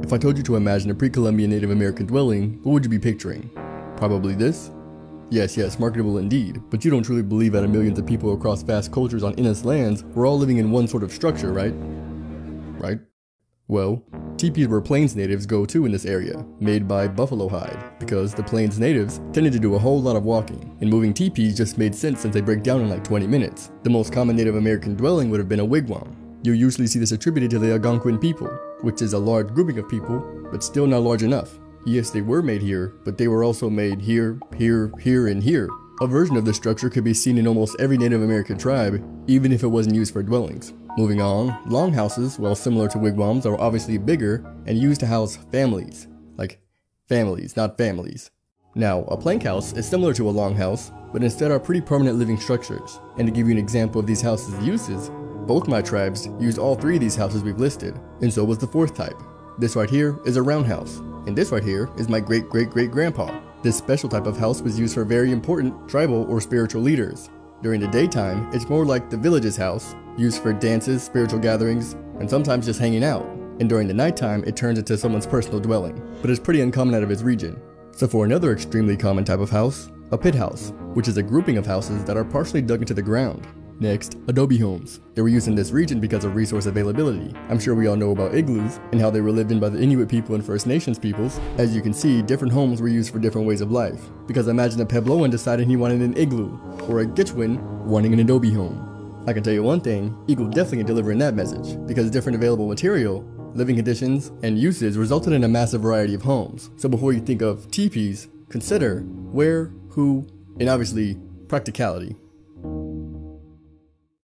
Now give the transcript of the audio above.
If I told you to imagine a pre-Columbian Native American dwelling, what would you be picturing? Probably this? Yes, marketable indeed, but you don't truly believe that millions of people across vast cultures on endless lands were all living in one sort of structure, right? Right? Well, teepees were Plains natives' go-to in this area, made by buffalo hide, because the Plains natives tended to do a whole lot of walking, and moving teepees just made sense since they break down in like 20 minutes. The most common Native American dwelling would have been a wigwam. You usually see this attributed to the Algonquin people, which is a large grouping of people, but still not large enough. Yes, they were made here, but they were also made here, and here. A version of this structure could be seen in almost every Native American tribe, even if it wasn't used for dwellings. Moving on, longhouses, while similar to wigwams, are obviously bigger and used to house families. Like families, not families. Now, a plank house is similar to a longhouse, but instead are pretty permanent living structures. And to give you an example of these houses' uses, both my tribes used all three of these houses we've listed, and so was the fourth type. This right here is a roundhouse, and this right here is my great-great-great-grandpa. This special type of house was used for very important tribal or spiritual leaders. During the daytime, it's more like the village's house, used for dances, spiritual gatherings, and sometimes just hanging out. And during the nighttime, it turns into someone's personal dwelling, but it's pretty uncommon out of its region. So for another extremely common type of house, a pit house, which is a grouping of houses that are partially dug into the ground. Next, adobe homes. They were used in this region because of resource availability. I'm sure we all know about igloos and how they were lived in by the Inuit people and First Nations peoples. As you can see, different homes were used for different ways of life. Because imagine a Puebloan deciding he wanted an igloo, or a Gitchwin wanting an adobe home. I can tell you one thing, Eagle definitely delivering that message, because different available material, living conditions, and uses resulted in a massive variety of homes. So before you think of teepees, consider where, who, and obviously practicality.